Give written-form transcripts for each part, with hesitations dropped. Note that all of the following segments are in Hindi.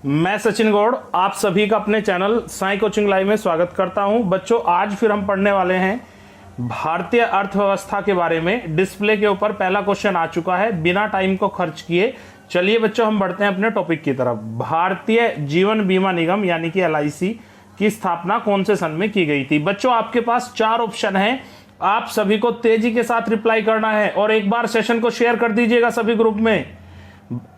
मैं सचिन गौड़ आप सभी का अपने चैनल साई कोचिंग लाइव में स्वागत करता हूं। बच्चों, आज फिर हम पढ़ने वाले हैं भारतीय अर्थव्यवस्था के बारे में। डिस्प्ले के ऊपर पहला क्वेश्चन आ चुका है बिना टाइम को खर्च किए। चलिए बच्चों, हम बढ़ते हैं अपने टॉपिक की तरफ। भारतीय जीवन बीमा निगम यानी कि LIC की स्थापना कौन से सन में की गई थी? बच्चों, आपके पास 4 ऑप्शन हैं। आप सभी को तेजी के साथ रिप्लाई करना है और एक बार सेशन को शेयर कर दीजिएगा सभी ग्रुप में।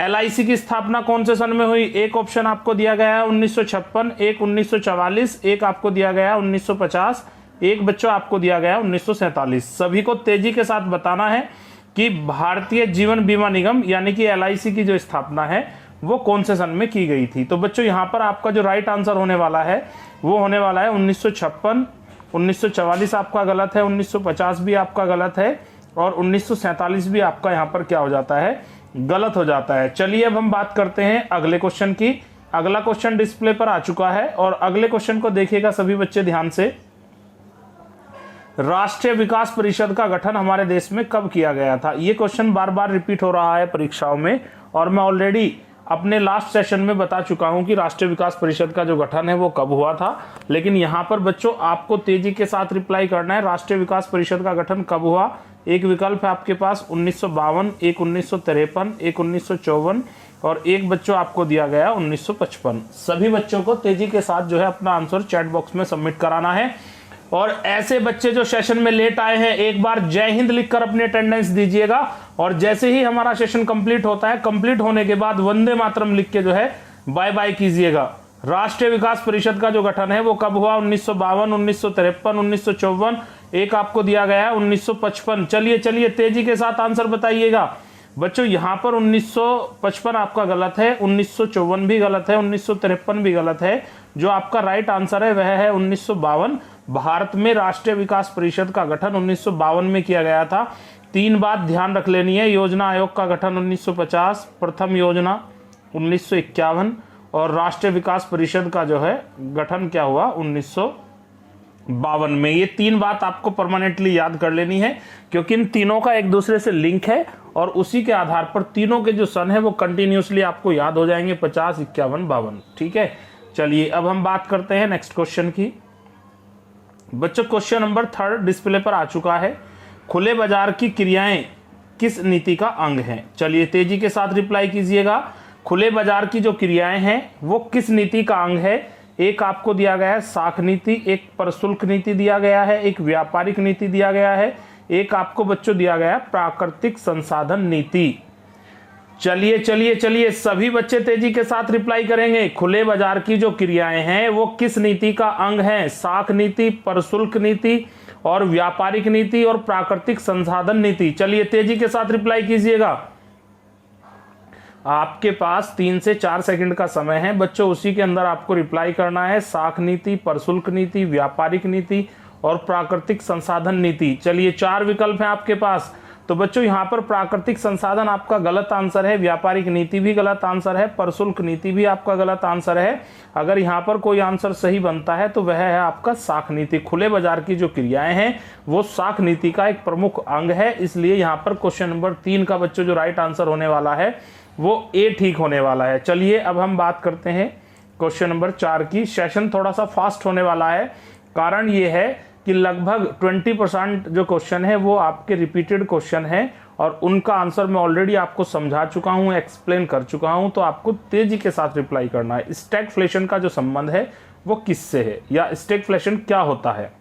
LIC की स्थापना कौन से सन में हुई? एक ऑप्शन आपको दिया गया है 1956, एक 1944, एक आपको दिया गया है 1950, एक बच्चों आपको दिया गया है 1947। सभी को तेजी के साथ बताना है कि भारतीय जीवन बीमा निगम यानी कि LIC की जो स्थापना है वो कौन से सन में की गई थी। तो बच्चों, यहाँ पर आपका जो राइट आंसर होने वाला है वो होने वाला है 1956, 1944 आपका गलत है, 1950 भी आपका गलत है और 1947 भी आपका यहाँ पर क्या हो जाता है, गलत हो जाता है। चलिए अब हम बात करते हैं अगले क्वेश्चन की। अगला क्वेश्चन डिस्प्ले पर आ चुका है और अगले क्वेश्चन को देखिएगा सभी बच्चे ध्यान से। राष्ट्रीय विकास परिषद का गठन हमारे देश में कब किया गया था? ये क्वेश्चन बार बार रिपीट हो रहा है परीक्षाओं में और मैं ऑलरेडी अपने लास्ट सेशन में बता चुका हूं कि राष्ट्रीय विकास परिषद का जो गठन है वो कब हुआ था। लेकिन यहां पर बच्चों आपको तेजी के साथ रिप्लाई करना है। राष्ट्रीय विकास परिषद का गठन कब हुआ? एक विकल्प है आपके पास 1952, एक 1953, एक 1954 और एक बच्चों आपको दिया गया 1955। सभी बच्चों को तेजी के साथ जो है अपना आंसर चैट बॉक्स में सबमिट कराना है। और ऐसे बच्चे जो सेशन में लेट आए हैं, एक बार जय हिंद लिखकर अपनी अटेंडेंस दीजिएगा और जैसे ही हमारा सेशन कंप्लीट होता है, कंप्लीट होने के बाद वंदे मातरम लिख के जो है बाय बाय कीजिएगा। राष्ट्रीय विकास परिषद का जो गठन है वो कब हुआ? 1952, 1953, 1954, एक आपको दिया गया है 1955। चलिए तेजी के साथ आंसर बताइएगा। बच्चों, यहां पर 1955 आपका गलत है, 1954 भी गलत है, 1953 भी गलत है। जो आपका राइट आंसर है वह है 1952। भारत में राष्ट्रीय विकास परिषद का गठन 1952 में किया गया था। 3 बात ध्यान रख लेनी है। योजना आयोग का गठन 1950, प्रथम योजना 1951 और राष्ट्रीय विकास परिषद का जो है गठन क्या हुआ 1952 में। ये 3 बात आपको परमानेंटली याद कर लेनी है क्योंकि इन तीनों का एक दूसरे से लिंक है और उसी के आधार पर तीनों के जो सन है वो कंटिन्यूसली आपको याद हो जाएंगे, 50, 51, 52। ठीक है, चलिए अब हम बात करते हैं नेक्स्ट क्वेश्चन की। बच्चों, क्वेश्चन नंबर 3 डिस्प्ले पर आ चुका है। खुले बाजार की क्रियाएं किस नीति का अंग हैं? चलिए तेजी के साथ रिप्लाई कीजिएगा। खुले बाजार की जो क्रियाएं हैं वो किस नीति का अंग है? एक आपको दिया गया है साख नीति, एक प्रशुल्क नीति दिया गया है, एक व्यापारिक नीति दिया गया है, एक आपको बच्चों दिया गया है प्राकृतिक संसाधन नीति। चलिए सभी बच्चे तेजी के साथ रिप्लाई करेंगे। खुले बाजार की जो क्रियाएं हैं वो किस नीति का अंग है? साख नीति, प्रशुल्क नीति और व्यापारिक नीति और प्राकृतिक संसाधन नीति। चलिए तेजी के साथ रिप्लाई कीजिएगा। आपके पास 3 से 4 सेकंड का समय है बच्चों, उसी के अंदर आपको रिप्लाई करना है। साख नीति, प्रशुल्क नीति, व्यापारिक नीति और प्राकृतिक संसाधन नीति। चलिए 4 विकल्प हैं आपके पास। तो बच्चों, यहाँ पर प्राकृतिक संसाधन आपका गलत आंसर है, व्यापारिक नीति भी गलत आंसर है, प्रशुल्क नीति भी आपका गलत आंसर है। अगर यहाँ पर कोई आंसर सही बनता है तो वह है आपका साख नीति। खुले बाजार की जो क्रियाएं हैं वो साख नीति का एक प्रमुख अंग है, इसलिए यहाँ पर क्वेश्चन नंबर 3 का बच्चों जो राइट आंसर होने वाला है वो ए ठीक होने वाला है। चलिए अब हम बात करते हैं क्वेश्चन नंबर 4 की। सेशन थोड़ा सा फास्ट होने वाला है, कारण ये है कि लगभग 20% जो क्वेश्चन है वो आपके रिपीटेड क्वेश्चन है और उनका आंसर मैं ऑलरेडी आपको समझा चुका हूं, एक्सप्लेन कर चुका हूं। तो आपको तेजी के साथ रिप्लाई करना है। स्टैगफ्लेशन का जो संबंध है वो किससे है या स्टैगफ्लेशन क्या होता है?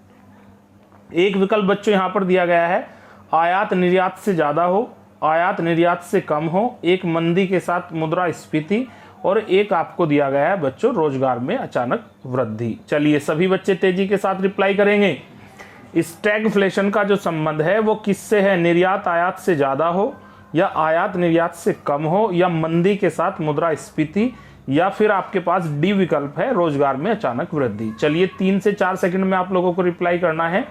एक विकल्प बच्चों यहां पर दिया गया है आयात निर्यात से ज्यादा हो, आयात निर्यात से कम हो, एक मंदी के साथ मुद्रास्फीति और एक आपको दिया गया है बच्चों रोजगार में अचानक वृद्धि। चलिए सभी बच्चे तेजी के साथ रिप्लाई करेंगे। स्टैगफ्लेशन का जो संबंध है वो किससे है? निर्यात आयात से ज्यादा हो या आयात निर्यात से कम हो या मंदी के साथ मुद्रास्फीति या फिर आपके पास डी विकल्प है रोजगार में अचानक वृद्धि। चलिए 3 से 4 सेकंड में आप लोगों को रिप्लाई करना है।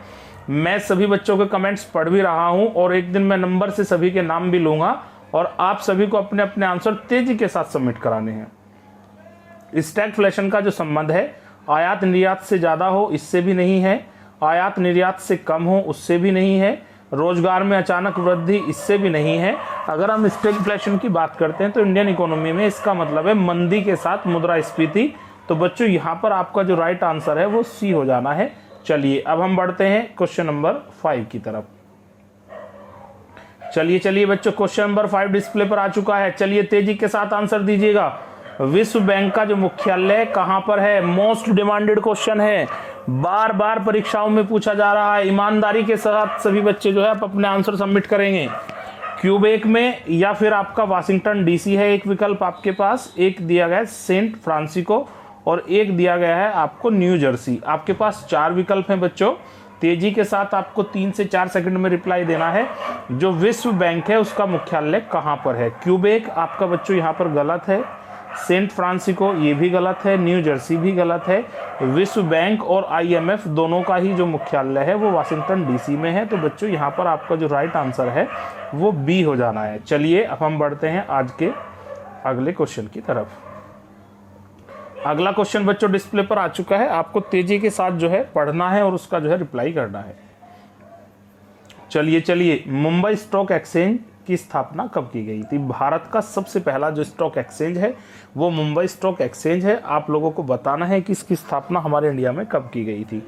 मैं सभी बच्चों के कमेंट्स पढ़ भी रहा हूं और एक दिन मैं नंबर से सभी के नाम भी लूंगा और आप सभी को अपने अपने आंसर तेजी के साथ सबमिट कराने हैं। स्टैगफ्लेशन का जो संबंध है आयात निर्यात से ज्यादा हो, इससे भी नहीं है, आयात निर्यात से कम हो, उससे भी नहीं है, रोजगार में अचानक वृद्धि इससे भी नहीं है। अगर हम स्टैगफ्लेशन की बात करते हैं तो इंडियन इकोनॉमी में इसका मतलब है मंदी के साथ मुद्रास्फीति। तो बच्चों यहाँ पर आपका जो राइट आंसर है वो सी हो जाना है। चलिए अब हम बढ़ते हैं क्वेश्चन नंबर 5 की तरफ। चलिए बच्चों, क्वेश्चन नंबर 5 डिस्प्ले पर आ चुका है। चलिए तेजी के साथ आंसर दीजिएगा। विश्व बैंक का जो मुख्यालय कहां पर है? मोस्ट डिमांडेड क्वेश्चन है, बार बार परीक्षाओं में पूछा जा रहा है। ईमानदारी के साथ सभी बच्चे जो है अपने आंसर सबमिट करेंगे। क्यूबेक में या फिर आपका वाशिंगटन डीसी है एक विकल्प आपके पास, एक दिया गया है सेंट फ्रांसिस्को और एक दिया गया है आपको न्यू जर्सी। आपके पास 4 विकल्प हैं बच्चों। तेजी के साथ आपको 3 से 4 सेकंड में रिप्लाई देना है। जो विश्व बैंक है उसका मुख्यालय कहां पर है? क्यूबेक आपका बच्चों यहां पर गलत है, सेंट फ्रांसिस्को ये भी गलत है, न्यू जर्सी भी गलत है। विश्व बैंक और IMF दोनों का ही जो मुख्यालय है वो वाशिंगटन डीसी में है। तो बच्चों यहाँ पर आपका जो राइट आंसर है वो बी हो जाना है। चलिए अब हम बढ़ते हैं आज के अगले क्वेश्चन की तरफ। अगला क्वेश्चन बच्चों डिस्प्ले पर आ चुका है। आपको तेजी के साथ जो है पढ़ना है और उसका जो है रिप्लाई करना है। चलिए मुंबई स्टॉक एक्सचेंज की स्थापना कब की गई थी? भारत का सबसे पहला जो स्टॉक एक्सचेंज है वो मुंबई स्टॉक एक्सचेंज है। आप लोगों को बताना है कि इसकी स्थापना हमारे इंडिया में कब की गई थी।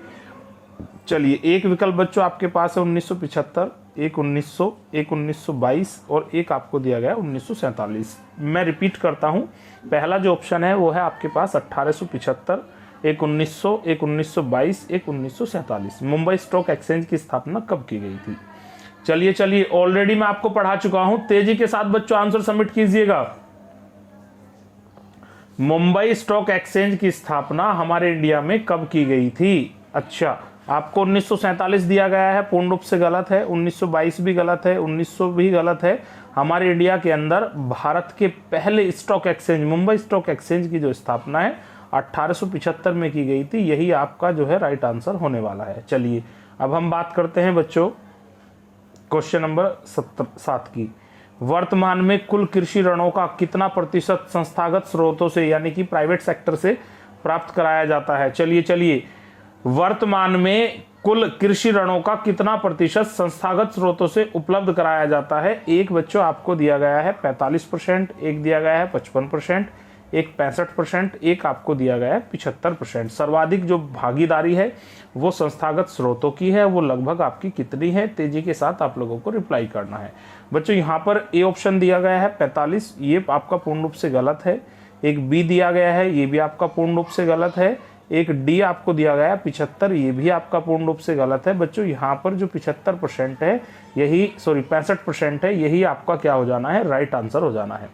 चलिए एक विकल्प बच्चों आपके पास है 1975, एक 1900, एक 1922 और एक आपको दिया गया 1947। मैं रिपीट करता हूं, पहला जो ऑप्शन है वो है आपके पास 1875, एक 1900, एक 1922, एक 1947। मुंबई स्टॉक एक्सचेंज की स्थापना कब की गई थी? चलिए ऑलरेडी मैं आपको पढ़ा चुका हूं। तेजी के साथ बच्चों आंसर सबमिट कीजिएगा। मुंबई स्टॉक एक्सचेंज की स्थापना हमारे इंडिया में कब की गई थी? अच्छा, आपको 1947 दिया गया है, पूर्ण रूप से गलत है। 1922 भी गलत है, 1900 भी गलत है। हमारे इंडिया के अंदर भारत के पहले stock exchange Mumbai stock exchange की जो स्थापना है 1875 में की गई थी। यही आपका जो है राइट आंसर होने वाला है। चलिए अब हम बात करते हैं बच्चों क्वेश्चन नंबर 7 की। वर्तमान में कुल कृषि ऋणों का कितना प्रतिशत संस्थागत स्रोतों से यानी कि प्राइवेट सेक्टर से प्राप्त कराया जाता है? चलिए वर्तमान में कुल कृषि ऋणों का कितना प्रतिशत संस्थागत स्रोतों से उपलब्ध कराया जाता है? एक बच्चों आपको दिया गया है 45%, एक दिया गया है 55%, एक 65%, एक आपको दिया गया है 75%। सर्वाधिक जो भागीदारी है वो संस्थागत स्रोतों की है। वो लगभग आपकी कितनी है? तेजी के साथ आप लोगों को रिप्लाई करना है। बच्चों यहाँ पर ए ऑप्शन दिया गया है 45, ये आपका पूर्ण रूप से गलत है। एक बी दिया गया है, ये भी आपका पूर्ण रूप से गलत है। एक डी आपको दिया गया है 75, ये भी आपका पूर्ण रूप से गलत है। बच्चों यहाँ पर जो 75% है यही 65% है, यही आपका क्या हो जाना है? राइट आंसर हो जाना है।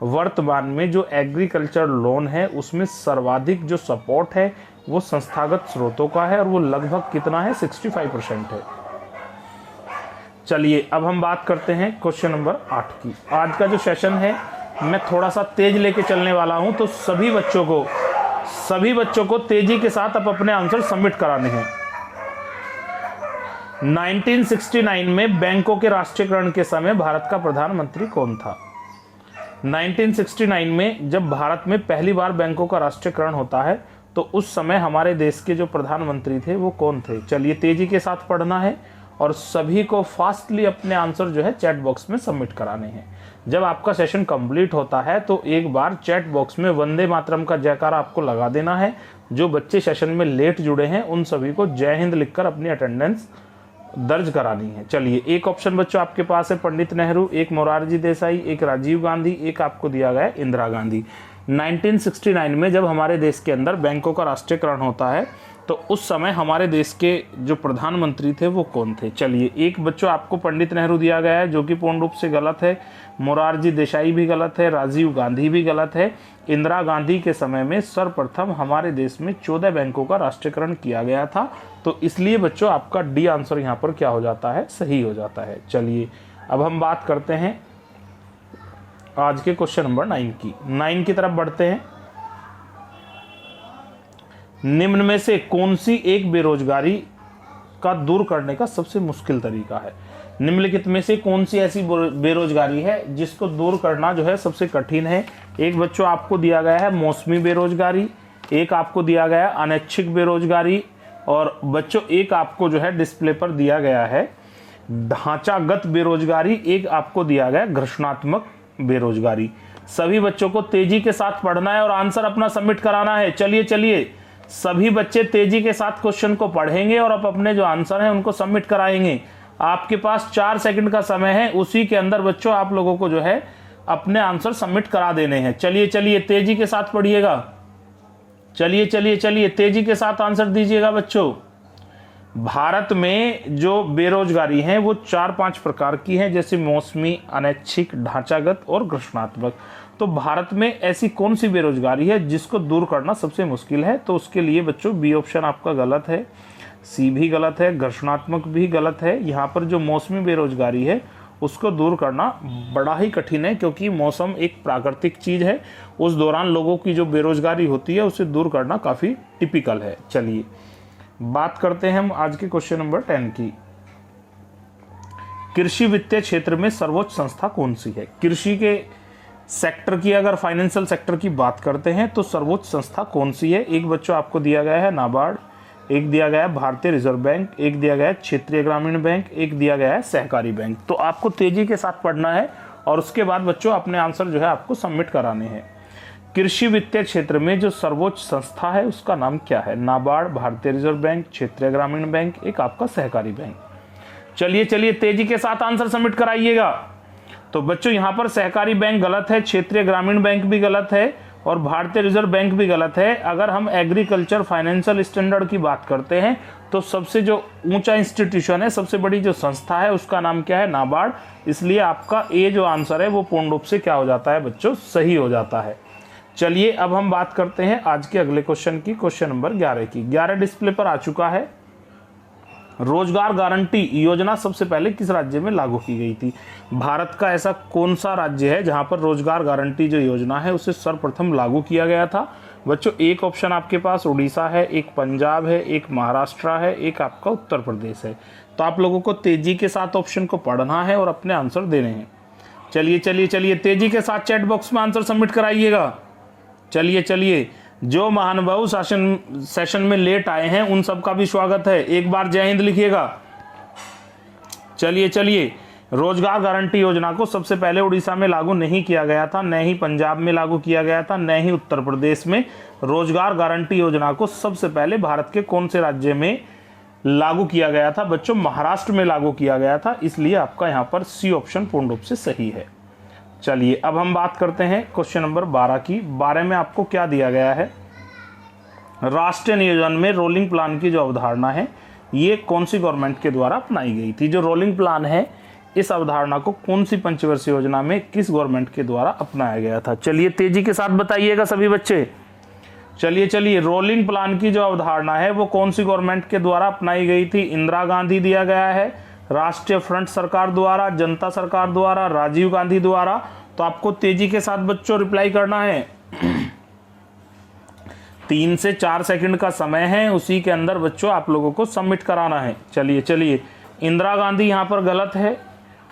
वर्तमान में जो एग्रीकल्चर लोन है उसमें सर्वाधिक जो सपोर्ट है वो संस्थागत स्रोतों का है और वो लगभग कितना है? 65% है। चलिए अब हम बात करते हैं क्वेश्चन नंबर 8 की। आज का जो सेशन है मैं थोड़ा सा तेज लेके चलने वाला हूं, तो सभी बच्चों को तेजी के साथ अब अपने आंसर सबमिट कराने हैं। 1969 में बैंकों के राष्ट्रीयकरण के समय भारत का प्रधानमंत्री कौन था? 1969 में जब भारत में पहली बार बैंकों का राष्ट्रीयकरण होता है तो उस समय हमारे देश के जो प्रधानमंत्री थे वो कौन थे? चलिए तेजी के साथ पढ़ना है और सभी को फास्टली अपने आंसर जो है चैट बॉक्स में सबमिट कराने हैं। जब आपका सेशन कंप्लीट होता है तो एक बार चैट बॉक्स में वंदे मातरम का जयकारा आपको लगा देना है। जो बच्चे सेशन में लेट जुड़े हैं उन सभी को जय हिंद लिखकर अपनी अटेंडेंस दर्ज करानी है। चलिए एक ऑप्शन बच्चों आपके पास है पंडित नेहरू, एक मोरारजी देसाई, एक राजीव गांधी, एक आपको दिया गया है इंदिरा गांधी। 1969 में जब हमारे देश के अंदर बैंकों का राष्ट्रीयकरण होता है तो उस समय हमारे देश के जो प्रधानमंत्री थे वो कौन थे? चलिए एक बच्चों आपको पंडित नेहरू दिया गया है जो कि पूर्ण रूप से गलत है। मोरारजी देसाई भी गलत है, राजीव गांधी भी गलत है। इंदिरा गांधी के समय में सर्वप्रथम हमारे देश में 14 बैंकों का राष्ट्रीयकरण किया गया था, तो इसलिए बच्चों आपका डी आंसर यहाँ पर क्या हो जाता है? सही हो जाता है। चलिए अब हम बात करते हैं आज के क्वेश्चन नंबर 9 की तरफ बढ़ते हैं। निम्न में से कौन सी एक बेरोजगारी का दूर करने का सबसे मुश्किल तरीका है? निम्नलिखित में से कौन सी ऐसी बेरोजगारी है जिसको दूर करना जो है सबसे कठिन है? एक बच्चों आपको दिया गया है मौसमी बेरोजगारी, एक आपको दिया गया है अनैच्छिक बेरोजगारी और बच्चों एक आपको जो है डिस्प्ले पर दिया गया है ढांचागत बेरोजगारी, एक आपको दिया गया घर्षणात्मक बेरोजगारी। सभी बच्चों को तेजी के साथ पढ़ना है और आंसर अपना सबमिट कराना है। चलिए चलिए, सभी बच्चे तेजी के साथ क्वेश्चन को पढ़ेंगे और अपने जो आंसर हैं उनको सबमिट कराएंगे। आपके पास 4 सेकंड का समय है, उसी के अंदर बच्चों आप लोगों को जो है अपने आंसर सबमिट करा देने हैं। चलिए चलिए, तेजी के साथ पढ़िएगा। चलिए चलिए चलिए, तेजी के साथ आंसर दीजिएगा बच्चों। भारत में जो बेरोजगारी है वो 4-5 प्रकार की है, जैसे मौसमी, अनैच्छिक, ढांचागत और घर्षणात्मक। तो भारत में ऐसी कौन सी बेरोजगारी है जिसको दूर करना सबसे मुश्किल है? तो उसके लिए बच्चों बी ऑप्शन आपका गलत है, सी भी गलत है, घर्षणात्मक भी गलत है। यहाँ पर जो मौसमी बेरोजगारी है उसको दूर करना बड़ा ही कठिन है, क्योंकि मौसम एक प्राकृतिक चीज है। उस दौरान लोगों की जो बेरोजगारी होती है उसे दूर करना काफी टिपिकल है। चलिए बात करते हैं हम आज के क्वेश्चन नंबर 10 की। कृषि वित्तीय क्षेत्र में सर्वोच्च संस्था कौन सी है? कृषि के सेक्टर की अगर फाइनेंशियल सेक्टर की बात करते हैं तो सर्वोच्च संस्था कौन सी है? एक बच्चों आपको दिया गया है नाबार्ड, एक दिया गया है भारतीय रिजर्व बैंक, एक दिया गया है क्षेत्रीय ग्रामीण बैंक, एक दिया गया है सहकारी बैंक। तो आपको तेजी के साथ पढ़ना है और उसके बाद बच्चों अपने आंसर जो है आपको सबमिट कराने हैं। कृषि वित्तीय क्षेत्र में जो सर्वोच्च संस्था है उसका नाम क्या है? नाबार्ड, भारतीय रिजर्व बैंक, क्षेत्रीय ग्रामीण बैंक, एक आपका सहकारी बैंक। चलिए चलिए, तेजी के साथ आंसर सबमिट कराइएगा। तो बच्चों यहाँ पर सहकारी बैंक गलत है, क्षेत्रीय ग्रामीण बैंक भी गलत है और भारतीय रिजर्व बैंक भी गलत है। अगर हम एग्रीकल्चर फाइनेंशियल स्टैंडर्ड की बात करते हैं तो सबसे जो ऊंचा इंस्टीट्यूशन है, सबसे बड़ी जो संस्था है उसका नाम क्या है? नाबार्ड। इसलिए आपका ए जो आंसर है वो पूर्ण रूप से क्या हो जाता है बच्चों? सही हो जाता है। चलिए अब हम बात करते हैं आज के अगले क्वेश्चन की, क्वेश्चन नंबर 11 की। 11 डिस्प्ले पर आ चुका है। रोजगार गारंटी योजना सबसे पहले किस राज्य में लागू की गई थी? भारत का ऐसा कौन सा राज्य है जहां पर रोजगार गारंटी जो योजना है उसे सर्वप्रथम लागू किया गया था? बच्चों एक ऑप्शन आपके पास उड़ीसा है, एक पंजाब है, एक महाराष्ट्र है, एक आपका उत्तर प्रदेश है। तो आप लोगों को तेजी के साथ ऑप्शन को पढ़ना है और अपने आंसर देने हैं। चलिए चलिए चलिए, तेजी के साथ चैट बॉक्स में आंसर सबमिट कराइएगा। चलिए चलिए, जो महानुभाव सेशन में लेट आए हैं उन सबका भी स्वागत है। एक बार जय हिंद लिखिएगा। चलिए चलिए, रोजगार गारंटी योजना को सबसे पहले उड़ीसा में लागू नहीं किया गया था, न ही पंजाब में लागू किया गया था, न ही उत्तर प्रदेश में। रोजगार गारंटी योजना को सबसे पहले भारत के कौन से राज्य में लागू किया गया था? बच्चों महाराष्ट्र में लागू किया गया था। इसलिए आपका यहाँ पर सी ऑप्शन पूर्ण रूप से सही है। चलिए अब हम बात करते हैं क्वेश्चन नंबर 12 की। 12 में आपको क्या दिया गया है? राष्ट्रीय नियोजन में रोलिंग प्लान की जो अवधारणा है ये कौन सी गवर्नमेंट के द्वारा अपनाई गई थी? जो रोलिंग प्लान है इस अवधारणा को कौन सी पंचवर्षीय योजना में किस गवर्नमेंट के द्वारा अपनाया गया था? चलिए तेजी के साथ बताइएगा सभी बच्चे। चलिए चलिए, रोलिंग प्लान की जो अवधारणा है वो कौन सी गवर्नमेंट के द्वारा अपनाई गई थी? इंदिरा गांधी दिया गया है, राष्ट्रीय फ्रंट सरकार द्वारा, जनता सरकार द्वारा, राजीव गांधी द्वारा। तो आपको तेजी के साथ बच्चों रिप्लाई करना है। 3 से 4 सेकंड का समय है, उसी के अंदर बच्चों आप लोगों को सबमिट कराना है। चलिए चलिए, इंदिरा गांधी यहाँ पर गलत है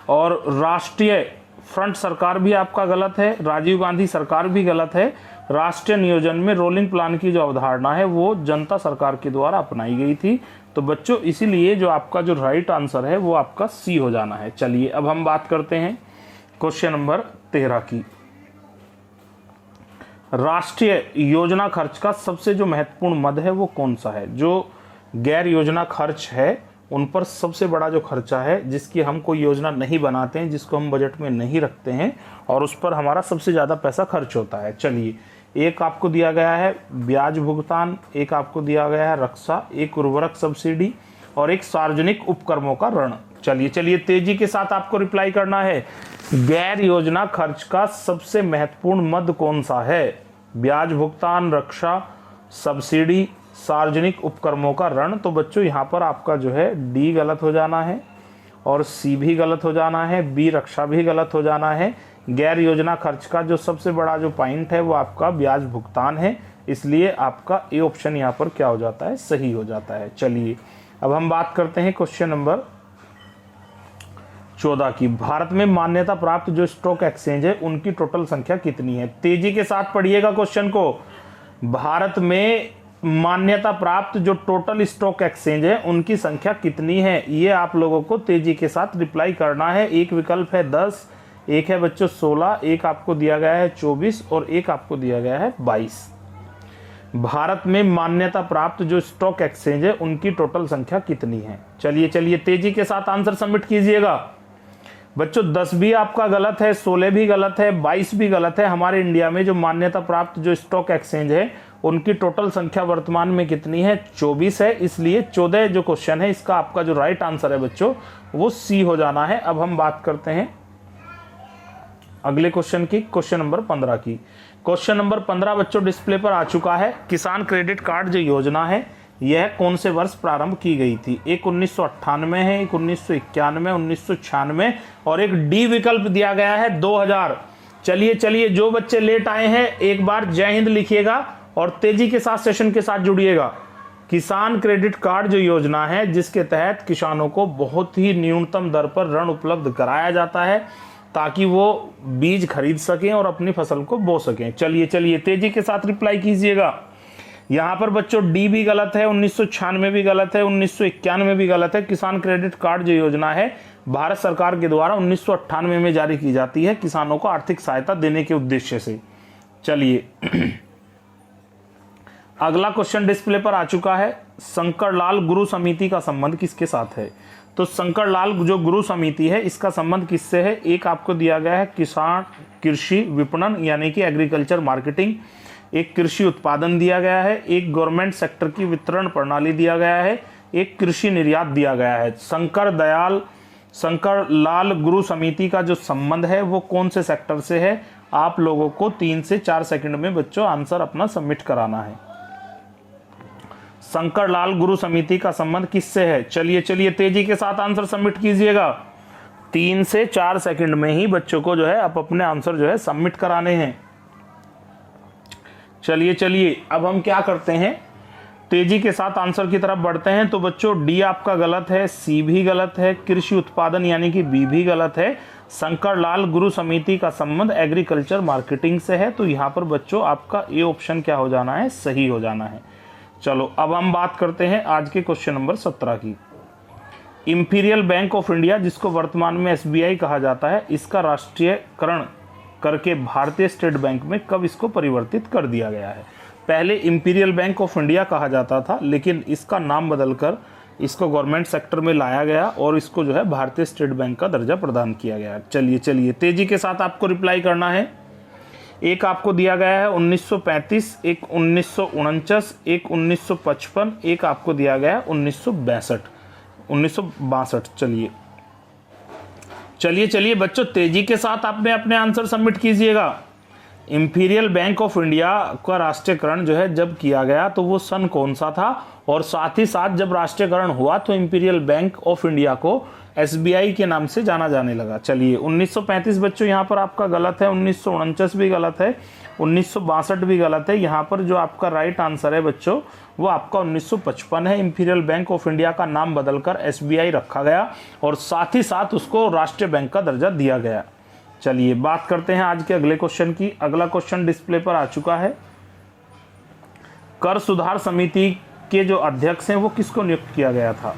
और राष्ट्रीय फ्रंट सरकार भी आपका गलत है, राजीव गांधी सरकार भी गलत है। राष्ट्रीय नियोजन में रोलिंग प्लान की जो अवधारणा है वो जनता सरकार के द्वारा अपनाई गई थी। तो बच्चों इसीलिए जो आपका जो राइट आंसर है वो आपका सी हो जाना है। चलिए अब हम बात करते हैं क्वेश्चन नंबर 13 की। राष्ट्रीय योजना खर्च का सबसे जो महत्वपूर्ण मद है वो कौन सा है? जो गैर योजना खर्च है उन पर सबसे बड़ा जो खर्चा है, जिसकी हम कोई योजना नहीं बनाते हैं, जिसको हम बजट में नहीं रखते हैं और उस पर हमारा सबसे ज़्यादा पैसा खर्च होता है। चलिए, एक आपको दिया गया है ब्याज भुगतान, एक आपको दिया गया है रक्षा, एक उर्वरक सब्सिडी और एक सार्वजनिक उपक्रमों का ऋण। चलिए चलिए, तेजी के साथ आपको रिप्लाई करना है। गैर योजना खर्च का सबसे महत्वपूर्ण मद कौन सा है? ब्याज भुगतान, रक्षा, सब्सिडी, सार्वजनिक उपक्रमों का ऋण। तो बच्चों यहाँ पर आपका जो है डी गलत हो जाना है और सी भी गलत हो जाना है, बी रक्षा भी गलत हो जाना है। गैर योजना खर्च का जो सबसे बड़ा जो पॉइंट है वो आपका ब्याज भुगतान है, इसलिए आपका ए ऑप्शन यहाँ पर क्या हो जाता है? सही हो जाता है। चलिए अब हम बात करते हैं क्वेश्चन नंबर 14 की। भारत में मान्यता प्राप्त जो स्टॉक एक्सचेंज है उनकी टोटल संख्या कितनी है? तेजी के साथ पढ़िएगा क्वेश्चन को। भारत में मान्यता प्राप्त जो टोटल स्टॉक एक्सचेंज है उनकी संख्या कितनी है, ये आप लोगों को तेजी के साथ रिप्लाई करना है। एक विकल्प है 10, एक है बच्चों 16, एक आपको दिया गया है 24 और एक आपको दिया गया है 22। भारत में मान्यता प्राप्त जो स्टॉक एक्सचेंज है उनकी टोटल संख्या कितनी है? चलिए चलिए तेजी के साथ आंसर सबमिट कीजिएगा। बच्चों 10 भी आपका गलत है, 16 भी गलत है, 22 भी गलत है। हमारे इंडिया में जो मान्यता प्राप्त जो स्टॉक एक्सचेंज है उनकी टोटल संख्या वर्तमान में कितनी है? 24 है। इसलिए 14 जो क्वेश्चन है इसका आपका जो राइट आंसर है बच्चों वो सी हो जाना है। अब हम बात करते हैं अगले क्वेश्चन की, क्वेश्चन नंबर 15 की। क्वेश्चन नंबर 15 बच्चों डिस्प्ले पर आ चुका है। किसान क्रेडिट कार्ड जो योजना है यह कौन से वर्ष प्रारंभ की गई थी? एक 1998 है, एक 1991, 1996 और एक डी विकल्प दिया गया है 2000। चलिए चलिए जो बच्चे लेट आए हैं एक बार जय हिंद लिखिएगा और तेजी के साथ सेशन के साथ जुड़िएगा। किसान क्रेडिट कार्ड जो योजना है जिसके तहत किसानों को बहुत ही न्यूनतम दर पर ऋण उपलब्ध कराया जाता है ताकि वो बीज खरीद सकें और अपनी फसल को बो सकें। चलिए चलिए तेजी के साथ रिप्लाई कीजिएगा। यहाँ पर बच्चों डी भी गलत है, 1996 भी गलत है, 1991 भी गलत है। किसान क्रेडिट कार्ड जो योजना है भारत सरकार के द्वारा 1998 में जारी की जाती है किसानों को आर्थिक सहायता देने के उद्देश्य से। चलिए अगला क्वेश्चन डिस्प्ले पर आ चुका है। शंकरलाल गुरु समिति का संबंध किसके साथ है? तो शंकरलाल जो गुरु समिति है इसका संबंध किससे है? एक आपको दिया गया है किसान कृषि विपणन यानी कि एग्रीकल्चर मार्केटिंग, एक कृषि उत्पादन दिया गया है, एक गवर्नमेंट सेक्टर की वितरण प्रणाली दिया गया है, एक कृषि निर्यात दिया गया है। शंकरलाल गुरु समिति का जो संबंध है वो कौन से सेक्टर से है? आप लोगों को 3 से 4 सेकंड में बच्चों आंसर अपना सबमिट कराना है। शंकरलाल गुरु समिति का संबंध किससे है? चलिए चलिए तेजी के साथ आंसर सबमिट कीजिएगा। 3 से 4 सेकंड में ही बच्चों को जो है आप अपने आंसर जो है सबमिट कराने हैं। चलिए चलिए अब हम क्या करते हैं, तेजी के साथ आंसर की तरफ बढ़ते हैं। तो बच्चों डी आपका गलत है, सी भी गलत है, कृषि उत्पादन यानी कि बी भी गलत है। शंकरलाल गुरु समिति का संबंध एग्रीकल्चर मार्केटिंग से है। तो यहाँ पर बच्चों आपका ए ऑप्शन क्या हो जाना है? सही हो जाना है। चलो अब हम बात करते हैं आज के क्वेश्चन नंबर 17 की। इंपीरियल बैंक ऑफ इंडिया जिसको वर्तमान में एसबीआई कहा जाता है, इसका राष्ट्रीयकरण करके भारतीय स्टेट बैंक में कब इसको परिवर्तित कर दिया गया है? पहले इंपीरियल बैंक ऑफ इंडिया कहा जाता था लेकिन इसका नाम बदलकर इसको गवर्नमेंट सेक्टर में लाया गया और इसको जो है भारतीय स्टेट बैंक का दर्जा प्रदान किया गया। चलिए चलिए तेजी के साथ आपको रिप्लाई करना है। एक आपको दिया गया है 1935, एक 1949, एक 1955, एक आपको दिया गया है 1962। चलिए चलिए बच्चों तेजी के साथ आपने अपने आंसर सबमिट कीजिएगा। इंपीरियल बैंक ऑफ इंडिया का राष्ट्रीयकरण जो है जब किया गया तो वो सन कौन सा था, और साथ ही साथ जब राष्ट्रीयकरण हुआ तो इंपीरियल बैंक ऑफ इंडिया को एसबीआई के नाम से जाना जाने लगा। चलिए 1935 बच्चों यहाँ पर आपका गलत है, 1949 भी गलत है, 1962 भी गलत है। यहाँ पर जो आपका राइट आंसर है बच्चों वो आपका 1955 है। इंपीरियल बैंक ऑफ इंडिया का नाम बदलकर एसबीआई रखा गया और साथ ही साथ उसको राष्ट्रीय बैंक का दर्जा दिया गया। चलिए बात करते हैं आज के अगले क्वेश्चन की। अगला क्वेश्चन डिस्प्ले पर आ चुका है। कर सुधार समिति के जो अध्यक्ष हैं वो किसको नियुक्त किया गया था?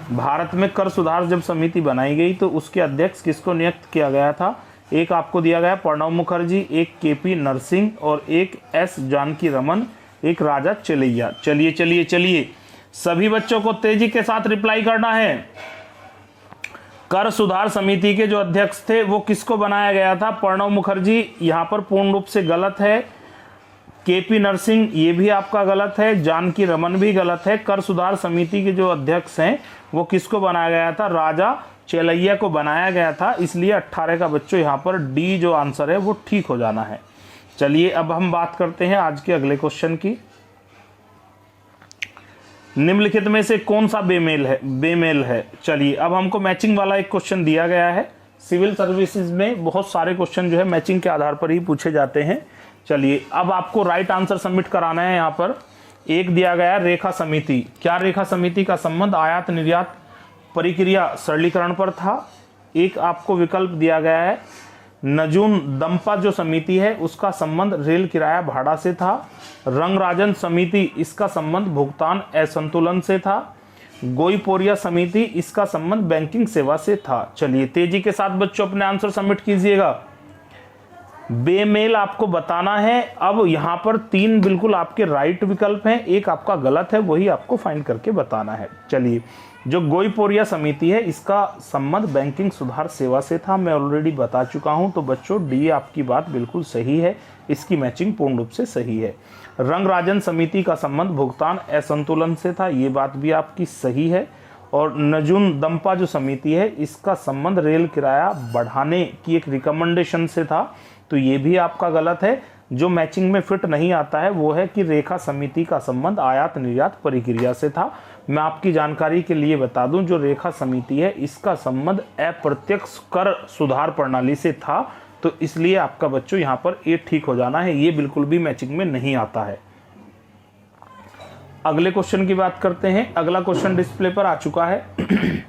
भारत में कर सुधार जब समिति बनाई गई तो उसके अध्यक्ष किसको नियुक्त किया गया था? एक आपको दिया गया प्रणब मुखर्जी, एक केपी नरसिंह और एक एस जानकी रमन, एक राजा चेलैया। चलिए चलिए चलिए सभी बच्चों को तेजी के साथ रिप्लाई करना है। कर सुधार समिति के जो अध्यक्ष थे वो किसको बनाया गया था? प्रणब मुखर्जी यहाँ पर पूर्ण रूप से गलत है, केपी नरसिंह ये भी आपका गलत है, जानकी रमन भी गलत है। कर सुधार समिति के जो अध्यक्ष हैं वो किसको बनाया गया था? राजा चेलैया को बनाया गया था। इसलिए 18 का बच्चों यहाँ पर डी जो आंसर है वो ठीक हो जाना है। चलिए अब हम बात करते हैं आज के अगले क्वेश्चन की। निम्नलिखित में से कौन सा बेमेल है? चलिए अब हमको मैचिंग वाला एक क्वेश्चन दिया गया है। सिविल सर्विसेज में बहुत सारे क्वेश्चन जो है मैचिंग के आधार पर ही पूछे जाते हैं। चलिए अब आपको राइट आंसर सबमिट कराना है। यहाँ पर एक दिया गया रेखा समिति। क्या रेखा समिति का संबंध आयात निर्यात प्रक्रिया सरलीकरण पर था? एक आपको विकल्प दिया गया है नजून दंपा जो समिति है उसका संबंध रेल किराया भाड़ा से था। रंगराजन समिति, इसका संबंध भुगतान असंतुलन से था। गोईपोरिया समिति, इसका संबंध बैंकिंग सेवा से था। चलिए तेजी के साथ बच्चों अपने आंसर सबमिट कीजिएगा। बेमेल आपको बताना है। अब यहां पर 3 बिल्कुल आपके राइट विकल्प हैं, एक आपका गलत है, वही आपको फाइंड करके बताना है। चलिए, जो गोईपोरिया समिति है इसका संबंध बैंकिंग सुधार सेवा से था, मैं ऑलरेडी बता चुका हूं। तो बच्चों डी आपकी बात बिल्कुल सही है, इसकी मैचिंग पूर्ण रूप से सही है। रंगराजन समिति का संबंध भुगतान असंतुलन से था, ये बात भी आपकी सही है। और नजून दंपा जो समिति है इसका संबंध रेल किराया बढ़ाने की एक रिकमेंडेशन से था, तो ये भी आपका गलत है। जो मैचिंग में फिट नहीं आता है वो है कि रेखा समिति का संबंध आयात निर्यात प्रक्रिया से था। मैं आपकी जानकारी के लिए बता दूं, जो रेखा समिति है इसका संबंध अप्रत्यक्ष कर सुधार प्रणाली से था, तो इसलिए आपका बच्चों यहाँ पर ये ठीक हो जाना है, ये बिल्कुल भी मैचिंग में नहीं आता है। अगले क्वेश्चन की बात करते हैं। अगला क्वेश्चन डिस्प्ले पर आ चुका है।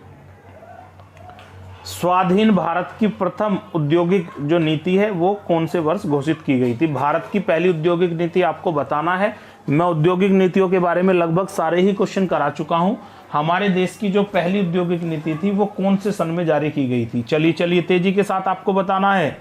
स्वाधीन भारत की प्रथम औद्योगिक जो नीति है वो कौन से वर्ष घोषित की गई थी? भारत की पहली औद्योगिक नीति आपको बताना है। मैं औद्योगिक नीतियों के बारे में लगभग सारे ही क्वेश्चन करा चुका हूं। हमारे देश की जो पहली औद्योगिक नीति थी वो कौन से सन में जारी की गई थी? चलिए तेजी के साथ आपको बताना है।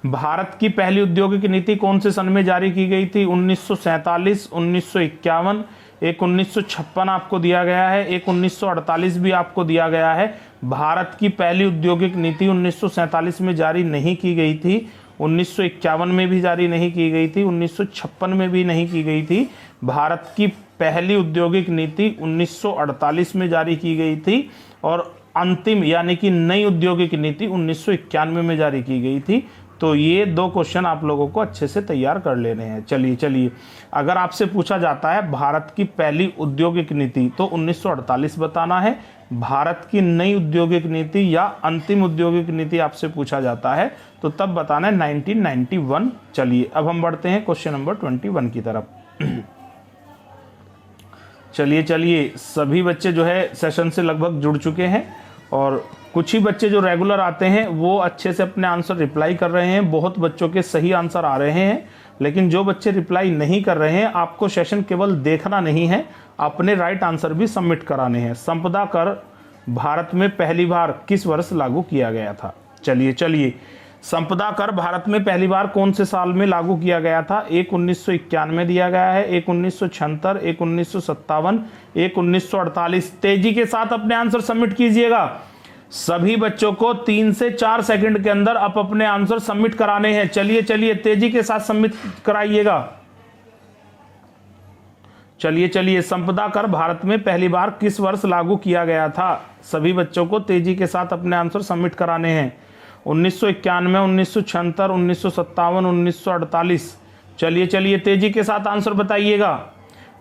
भारत की पहली औद्योगिक नीति कौन से सन में जारी की गई थी? 1947, 1951, एक 1956 आपको दिया गया है, एक 1948 भी आपको दिया गया है। भारत की पहली औद्योगिक नीति 1947 में जारी नहीं की गई थी, 1951 में भी जारी नहीं की गई थी, 1956 में भी नहीं की गई थी। भारत की पहली औद्योगिक नीति 1948 में जारी की गई थी और अंतिम यानी कि नई औद्योगिक नीति 1991 में जारी की गई थी। तो ये 2 क्वेश्चन आप लोगों को अच्छे से तैयार कर लेने हैं। चलिए, अगर आपसे पूछा जाता है भारत की पहली औद्योगिक नीति तो 1948 बताना है। भारत की नई औद्योगिक नीति या अंतिम औद्योगिक नीति आपसे पूछा जाता है तो तब बताना है 1991। चलिए अब हम बढ़ते हैं क्वेश्चन नंबर 21 की तरफ। चलिए, सभी बच्चे जो है सेशन से लगभग जुड़ चुके हैं और कुछ ही बच्चे जो रेगुलर आते हैं वो अच्छे से अपने आंसर रिप्लाई कर रहे हैं। बहुत बच्चों के सही आंसर आ रहे हैं, लेकिन जो बच्चे रिप्लाई नहीं कर रहे हैं आपको सेशन केवल देखना नहीं है, अपने राइट आंसर भी सबमिट कराने हैं। संपदा कर भारत में पहली बार किस वर्ष लागू किया गया था? चलिए, संपदा कर भारत में पहली बार कौन से साल में लागू किया गया था? एक 1991 में दिया गया है, एक 1976, एक 1957, एक 1948। तेजी के साथ अपने आंसर सबमिट कीजिएगा। सभी बच्चों को 3 से 4 सेकंड के अंदर आप अपने आंसर सबमिट कराने हैं। चलिए तेजी के साथ सबमिट कराइएगा। चलिए, संपदा कर भारत में पहली बार किस वर्ष लागू किया गया था? सभी बच्चों को तेजी के साथ अपने आंसर सबमिट कराने हैं। 1991, 1976, 1957, 1948। चलिए तेजी के साथ आंसर बताइएगा।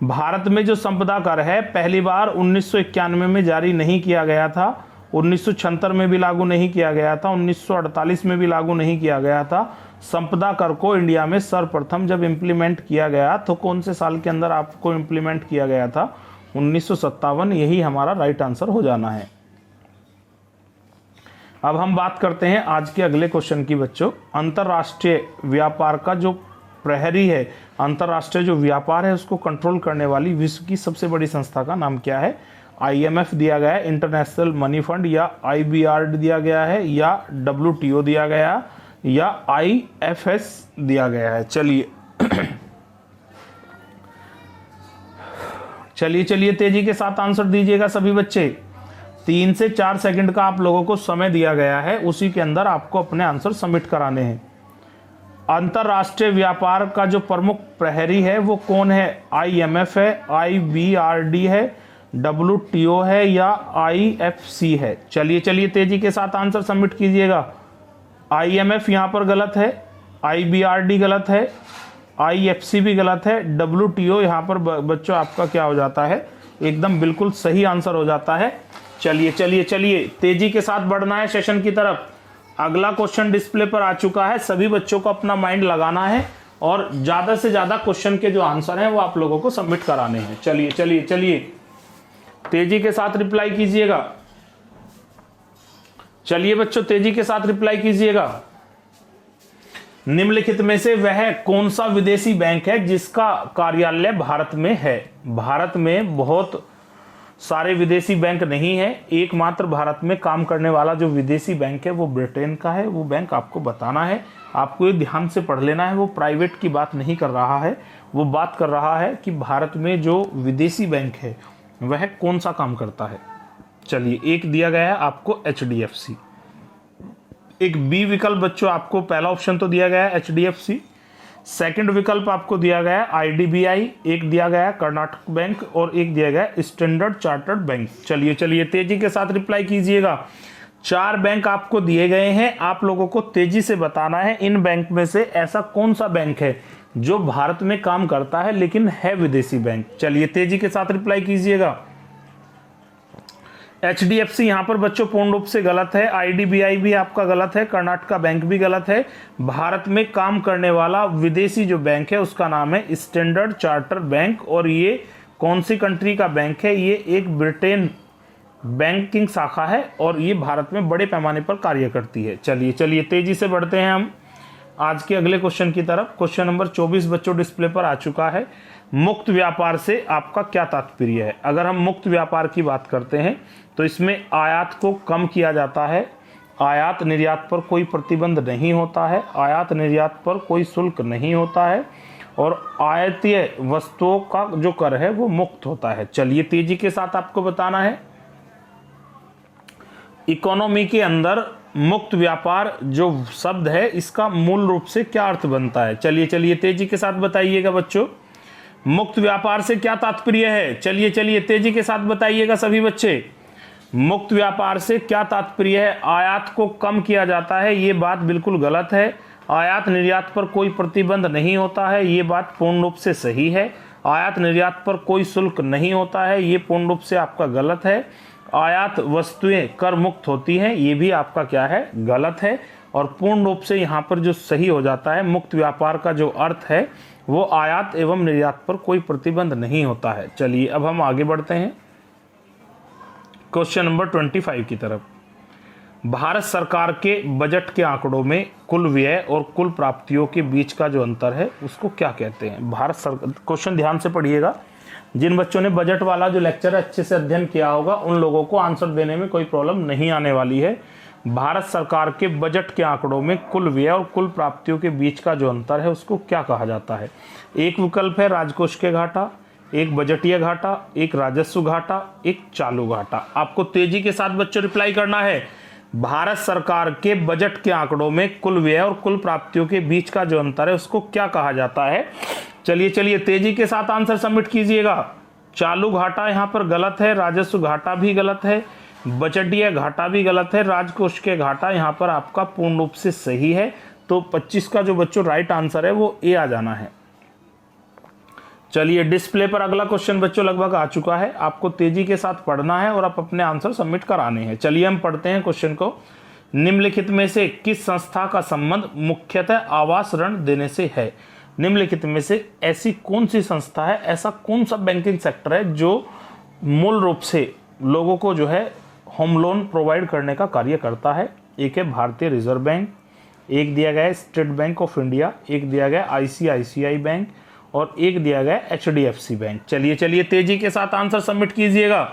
भारत में जो संपदा कर है पहली बार 1991 में जारी नहीं किया गया था, 1976 में भी लागू नहीं किया गया था, 1948 में भी लागू नहीं किया गया था। संपदा कर को इंडिया में सर्वप्रथम जब इम्प्लीमेंट किया गया तो कौन से साल के अंदर आपको इम्प्लीमेंट किया गया था? 1957। यही हमारा राइट आंसर हो जाना है। अब हम बात करते हैं आज के अगले क्वेश्चन की बच्चों। अंतरराष्ट्रीय व्यापार का जो प्रहरी है, अंतरराष्ट्रीय जो व्यापार है उसको कंट्रोल करने वाली विश्व की सबसे बड़ी संस्था का नाम क्या है? IMF दिया गया है, इंटरनेशनल मनी फंड, या IBRD दिया गया है, या WTO दिया गया, या IFS दिया गया है। चलिए तेजी के साथ आंसर दीजिएगा सभी बच्चे। 3 से 4 सेकंड का आप लोगों को समय दिया गया है, उसी के अंदर आपको अपने आंसर सबमिट कराने हैं। अंतरराष्ट्रीय व्यापार का जो प्रमुख प्रहरी है वो कौन है? IMF है, IBRD है, WTO है, या IFC है? चलिए तेजी के साथ आंसर सबमिट कीजिएगा। IMF यहां पर गलत है, IBRD गलत है, IFC भी गलत है, WTO यहां पर बच्चों आपका क्या हो जाता है? एकदम बिल्कुल सही आंसर हो जाता है। चलिए तेजी के साथ बढ़ना है सेशन की तरफ। अगला क्वेश्चन डिस्प्ले पर आ चुका है। सभी बच्चों को अपना माइंड लगाना है और ज्यादा से ज्यादा क्वेश्चन के जो आंसर हैं वो आप लोगों को सबमिट कराने हैं। चलिए तेजी के साथ रिप्लाई कीजिएगा। चलिए बच्चों तेजी के साथ रिप्लाई कीजिएगा। निम्नलिखित में से वह कौन सा विदेशी बैंक है जिसका कार्यालय भारत में है? भारत में बहुत सारे विदेशी बैंक नहीं है, एकमात्र भारत में काम करने वाला जो विदेशी बैंक है वो ब्रिटेन का है। वो बैंक आपको बताना है, आपको ये ध्यान से पढ़ लेना है। वो प्राइवेट की बात नहीं कर रहा है, वो बात कर रहा है कि भारत में जो विदेशी बैंक है वह कौन सा काम करता है। चलिए, एक दिया गया है आपको HDFC, एक बी विकल्प बच्चों आपको पहला ऑप्शन तो दिया गया है HDFC, सेकंड विकल्प आपको दिया गया है IDBI, एक दिया गया है कर्नाटक बैंक और एक दिया गया है स्टैंडर्ड चार्टर्ड बैंक। चलिए तेजी के साथ रिप्लाई कीजिएगा। 4 बैंक आपको दिए गए हैं, आप लोगों को तेजी से बताना है इन बैंक में से ऐसा कौन सा बैंक है जो भारत में काम करता है लेकिन है विदेशी बैंक। चलिए तेजी के साथ रिप्लाई कीजिएगा। HDFC यहां पर बच्चों पूर्ण रूप से गलत है, IDBI भी आपका गलत है, कर्नाटका बैंक भी गलत है। भारत में काम करने वाला विदेशी जो बैंक है उसका नाम है स्टैंडर्ड चार्टर बैंक, और ये कौन सी कंट्री का बैंक है? ये एक ब्रिटेन बैंकिंग शाखा है और ये भारत में बड़े पैमाने पर कार्य करती है। चलिए तेजी से बढ़ते हैं हम आज के अगले क्वेश्चन की तरफ। क्वेश्चन नंबर 24 बच्चों डिस्प्ले पर आ चुका है। मुक्त व्यापार से आपका क्या तात्पर्य है? अगर हम मुक्त व्यापार की बात करते हैं तो इसमें आयात को कम किया जाता है, आयात निर्यात पर कोई प्रतिबंध नहीं होता है, आयात निर्यात पर कोई शुल्क नहीं होता है और आयातीय वस्तुओं का जो कर है वो मुक्त होता है। चलिए तेजी के साथ आपको बताना है इकोनॉमी के अंदर मुक्त व्यापार जो शब्द है इसका मूल रूप से क्या अर्थ बनता है। चलिए तेजी के साथ बताइएगा बच्चों, मुक्त व्यापार से क्या तात्पर्य है? चलिए तेजी के साथ बताइएगा सभी बच्चे, मुक्त व्यापार से क्या तात्पर्य है? आयात को कम किया जाता है, ये बात बिल्कुल गलत है। आयात निर्यात पर कोई प्रतिबंध नहीं होता है, ये बात पूर्ण रूप से सही है। आयात निर्यात पर कोई शुल्क नहीं होता है, ये पूर्ण रूप से आपका गलत है। आयात वस्तुएं कर मुक्त होती हैं, ये भी आपका क्या है? गलत है। और पूर्ण रूप से यहाँ पर जो सही हो जाता है, मुक्त व्यापार का जो अर्थ है वो आयात एवं निर्यात पर कोई प्रतिबंध नहीं होता है। चलिए अब हम आगे बढ़ते हैं क्वेश्चन नंबर 25 की तरफ। भारत सरकार के बजट के आंकड़ों में कुल व्यय और कुल प्राप्तियों के बीच का जो अंतर है उसको क्या कहते हैं? भारत सरकार, क्वेश्चन ध्यान से पढ़िएगा, जिन बच्चों ने बजट वाला जो लेक्चर अच्छे से अध्ययन किया होगा उन लोगों को आंसर देने में कोई प्रॉब्लम नहीं आने वाली है। भारत सरकार के बजट के आंकड़ों में कुल व्यय और कुल प्राप्तियों के बीच का जो अंतर है उसको क्या कहा जाता है? एक विकल्प है राजकोष के घाटा, एक बजटीय घाटा, एक राजस्व घाटा, एक चालू घाटा। आपको तेजी के साथ बच्चों रिप्लाई करना है। भारत सरकार के बजट के आंकड़ों में कुल व्यय और कुल प्राप्तियों के बीच का जो अंतर है उसको क्या कहा जाता है? चलिए तेजी के साथ आंसर सबमिट कीजिएगा। चालू घाटा यहाँ पर गलत है, राजस्व घाटा भी गलत है, बजटीय घाटा भी गलत है, राजकोष के घाटा यहाँ पर आपका पूर्ण रूप से सही है। तो 25 का जो बच्चों राइट आंसर है वो ए आ जाना है। चलिए डिस्प्ले पर अगला क्वेश्चन बच्चों लगभग आ चुका है, आपको तेजी के साथ पढ़ना है और आप अपने आंसर सबमिट कराने हैं। चलिए हम पढ़ते हैं क्वेश्चन को। निम्नलिखित में से किस संस्था का संबंध मुख्यतः आवास ऋण देने से है? निम्नलिखित में से ऐसी कौन सी संस्था है, ऐसा कौन सा बैंकिंग सेक्टर है जो मूल रूप से लोगों को जो है होम लोन प्रोवाइड करने का कार्य करता है? एक है भारतीय रिजर्व बैंक, एक दिया गया है स्टेट बैंक ऑफ इंडिया, एक दिया गया ICICI बैंक और एक दिया गया HDFC बैंक। चलिए तेजी के साथ आंसर सबमिट कीजिएगा।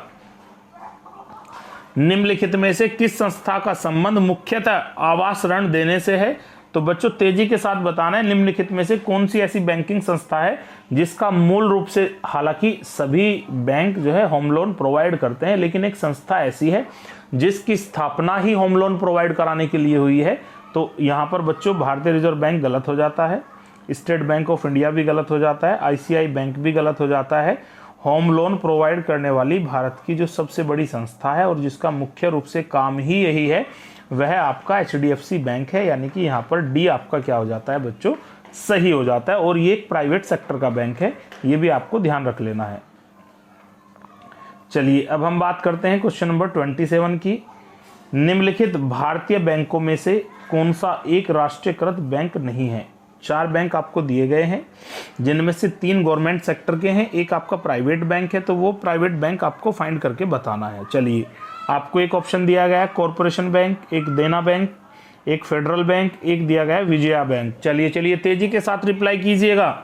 निम्नलिखित में से किस संस्था का संबंध मुख्यतः आवास ऋण देने से है? तो बच्चों तेजी के साथ बताना है निम्नलिखित में से कौन सी ऐसी बैंकिंग संस्था है जिसका मूल रूप से, हालांकि सभी बैंक जो है होम लोन प्रोवाइड करते हैं, लेकिन एक संस्था ऐसी है जिसकी स्थापना ही होम लोन प्रोवाइड कराने के लिए हुई है। तो यहाँ पर बच्चों भारतीय रिजर्व बैंक गलत हो जाता है, स्टेट बैंक ऑफ इंडिया भी गलत हो जाता है, ICICI बैंक भी गलत हो जाता है। होम लोन प्रोवाइड करने वाली भारत की जो सबसे बड़ी संस्था है और जिसका मुख्य रूप से काम ही यही है वह आपका HDFC बैंक है, यानी कि यहाँ पर डी आपका क्या हो जाता है बच्चों? सही हो जाता है। और ये एक प्राइवेट सेक्टर का बैंक है, ये भी आपको ध्यान रख लेना है। चलिए अब हम बात करते हैं क्वेश्चन नंबर 27 की। निम्नलिखित भारतीय बैंकों में से कौन सा एक राष्ट्रीयकृत बैंक नहीं है? 4 बैंक आपको दिए गए हैं जिनमें से 3 गवर्नमेंट सेक्टर के हैं, एक आपका प्राइवेट बैंक है, तो वो प्राइवेट बैंक आपको फाइंड करके बताना है। चलिए आपको एक ऑप्शन दिया गया है कॉरपोरेशन बैंक, एक देना बैंक, एक फेडरल बैंक, एक दिया गया है विजया बैंक। चलिए तेजी के साथ रिप्लाई कीजिएगा।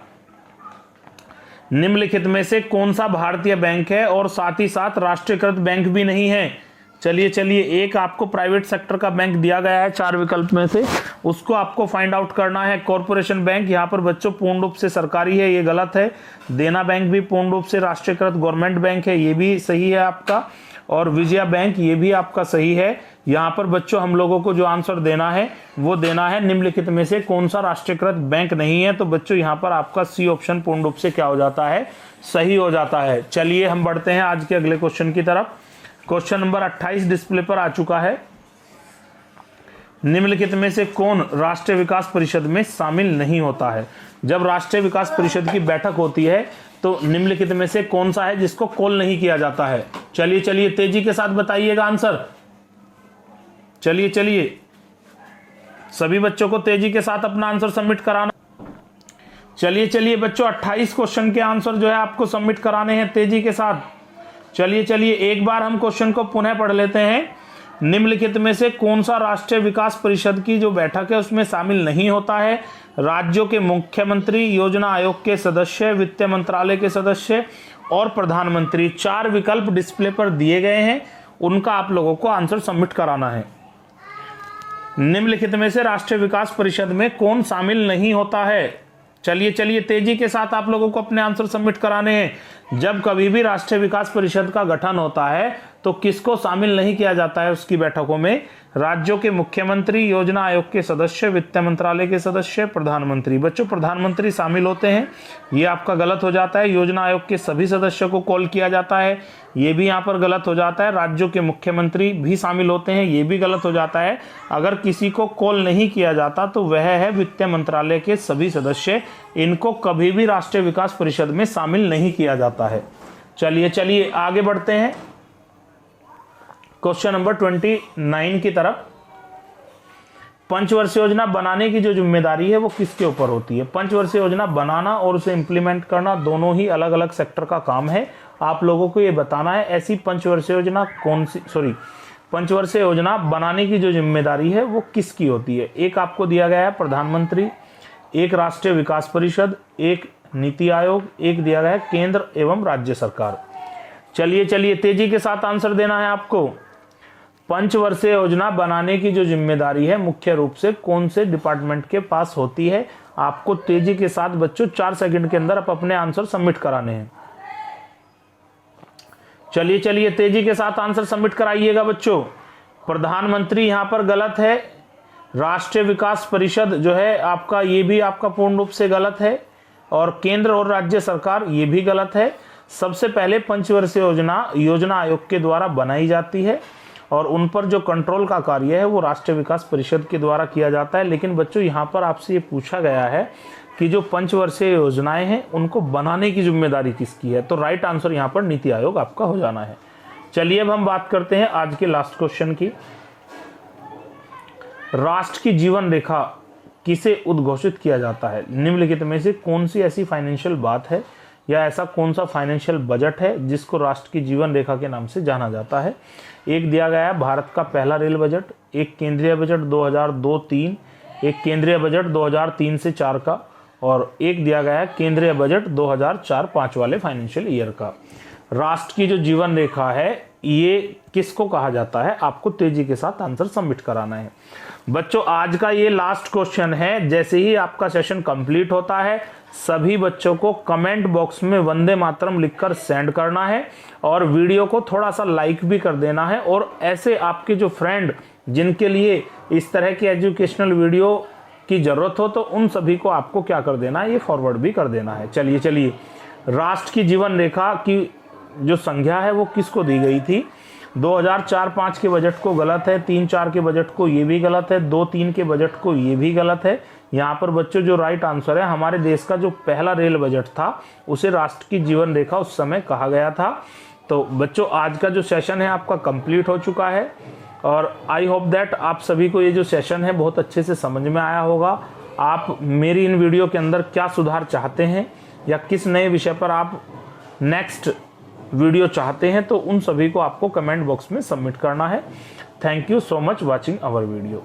निम्नलिखित में से कौन सा भारतीय बैंक है और साथ ही साथ राष्ट्रीयकृत बैंक भी नहीं है? चलिए एक आपको प्राइवेट सेक्टर का बैंक दिया गया है 4 विकल्प में से, उसको आपको फाइंड आउट करना है। कॉरपोरेशन बैंक यहाँ पर बच्चों पूर्ण रूप से सरकारी है, ये गलत है। देना बैंक भी पूर्ण रूप से राष्ट्रीयकृत गवर्नमेंट बैंक है, ये भी सही है आपका। और विजया बैंक, ये भी आपका सही है। यहाँ पर बच्चों हम लोगों को जो आंसर देना है वो देना है निम्नलिखित में से कौन सा राष्ट्रीयकृत बैंक नहीं है। तो बच्चों यहाँ पर आपका सी ऑप्शन पूर्ण रूप से क्या हो जाता है? सही हो जाता है। चलिए हम बढ़ते हैं आज के अगले क्वेश्चन की तरफ। क्वेश्चन नंबर 28 डिस्प्ले पर आ चुका है। निम्नलिखित में से कौन राष्ट्रीय विकास परिषद में शामिल नहीं होता है? जब राष्ट्रीय विकास परिषद की बैठक होती है तो निम्नलिखित में से कौन सा है जिसको कॉल नहीं किया जाता है? चलिए तेजी के साथ बताइएगा आंसर। चलिए सभी बच्चों को तेजी के साथ अपना आंसर सबमिट कराना। चलिए बच्चों 28 क्वेश्चन के आंसर जो है आपको सबमिट कराने हैं तेजी के साथ। चलिए एक बार हम क्वेश्चन को पुनः पढ़ लेते हैं। निम्नलिखित में से कौन सा राष्ट्रीय विकास परिषद की जो बैठक है उसमें शामिल नहीं होता है? राज्यों के मुख्यमंत्री, योजना आयोग के सदस्य, वित्त मंत्रालय के सदस्य और प्रधानमंत्री। 4 विकल्प डिस्प्ले पर दिए गए हैं, उनका आप लोगों को आंसर सबमिट कराना है। निम्नलिखित में से राष्ट्रीय विकास परिषद में कौन शामिल नहीं होता है? चलिए तेजी के साथ आप लोगों को अपने आंसर सबमिट कराने हैं। जब कभी भी राष्ट्रीय विकास परिषद का गठन होता है तो किसको शामिल नहीं किया जाता है उसकी बैठकों में? राज्यों के मुख्यमंत्री, योजना आयोग के सदस्य, वित्त मंत्रालय के सदस्य, प्रधानमंत्री। बच्चों प्रधानमंत्री शामिल होते हैं, ये आपका गलत हो जाता है। योजना आयोग के सभी सदस्यों को कॉल किया जाता है, ये भी यहाँ पर गलत हो जाता है। राज्यों के मुख्यमंत्री भी शामिल होते हैं, ये भी गलत हो जाता है। अगर किसी को कॉल नहीं किया जाता तो वह है वित्त मंत्रालय के सभी सदस्य, इनको कभी भी राष्ट्रीय विकास परिषद में शामिल नहीं किया जाता है। चलिए आगे बढ़ते हैं क्वेश्चन नंबर 29 की तरफ। पंचवर्षीय योजना बनाने की जो जिम्मेदारी है वो किसके ऊपर होती है? पंचवर्षीय योजना बनाना और उसे इंप्लीमेंट करना दोनों ही अलग अलग सेक्टर का काम है। आप लोगों को ये बताना है ऐसी पंचवर्षीय योजना पंचवर्षीय योजना बनाने की जो जिम्मेदारी है वो किसकी होती है? एक आपको दिया गया है प्रधानमंत्री, एक राष्ट्रीय विकास परिषद, एक नीति आयोग, एक दिया गया है केंद्र एवं राज्य सरकार। चलिए तेजी के साथ आंसर देना है आपको। पंचवर्षीय योजना बनाने की जो जिम्मेदारी है मुख्य रूप से कौन से डिपार्टमेंट के पास होती है? आपको तेजी के साथ बच्चों 4 सेकंड के अंदर अपने आंसर सबमिट कराने हैं। चलिए तेजी के साथ आंसर सबमिट कराइएगा बच्चों। प्रधानमंत्री यहां पर गलत है। राष्ट्रीय विकास परिषद जो है आपका, ये भी आपका पूर्ण रूप से गलत है। और केंद्र और राज्य सरकार, ये भी गलत है। सबसे पहले पंचवर्षीय योजना आयोग के द्वारा बनाई जाती है और उन पर जो कंट्रोल का कार्य है वो राष्ट्रीय विकास परिषद के द्वारा किया जाता है। लेकिन बच्चों यहाँ पर आपसे ये पूछा गया है कि जो पंचवर्षीय योजनाएं हैं उनको बनाने की जिम्मेदारी किसकी है? तो राइट आंसर यहाँ पर नीति आयोग आपका हो जाना है। चलिए अब हम बात करते हैं आज के लास्ट क्वेश्चन की। राष्ट्र की जीवन रेखा किसे उद्घोषित किया जाता है? निम्नलिखित में से कौन सी ऐसी फाइनेंशियल बात है या ऐसा कौन सा फाइनेंशियल बजट है जिसको राष्ट्र की जीवन रेखा के नाम से जाना जाता है? एक दिया गया है भारत का पहला रेल बजट, एक केंद्रीय बजट 2002-03, एक केंद्रीय बजट 2003 से 4 का और एक दिया गया है केंद्रीय बजट 2004-05 वाले फाइनेंशियल ईयर का। राष्ट्र की जो जीवन रेखा है ये किसको कहा जाता है? आपको तेजी के साथ आंसर सबमिट कराना है। बच्चों आज का ये लास्ट क्वेश्चन है। जैसे ही आपका सेशन कंप्लीट होता है सभी बच्चों को कमेंट बॉक्स में वंदे मातरम लिखकर सेंड करना है और वीडियो को थोड़ा सा लाइक भी कर देना है। और ऐसे आपके जो फ्रेंड जिनके लिए इस तरह की एजुकेशनल वीडियो की जरूरत हो तो उन सभी को आपको क्या कर देना है, ये फॉरवर्ड भी कर देना है। चलिए राष्ट्र की जीवन रेखा की जो संख्या है वो किसको दी गई थी? 2004-05 के बजट को गलत है, 3-4 के बजट को ये भी गलत है, 2-3 के बजट को ये भी गलत है। यहाँ पर बच्चों जो राइट आंसर है, हमारे देश का जो पहला रेल बजट था उसे राष्ट्र की जीवन रेखा उस समय कहा गया था। तो बच्चों आज का जो सेशन है आपका कंप्लीट हो चुका है और आई होप दैट आप सभी को ये जो सेशन है बहुत अच्छे से समझ में आया होगा। आप मेरी इन वीडियो के अंदर क्या सुधार चाहते हैं या किस नए विषय पर आप नेक्स्ट वीडियो चाहते हैं तो उन सभी को आपको कमेंट बॉक्स में सबमिट करना है। Thank you so much watching our video.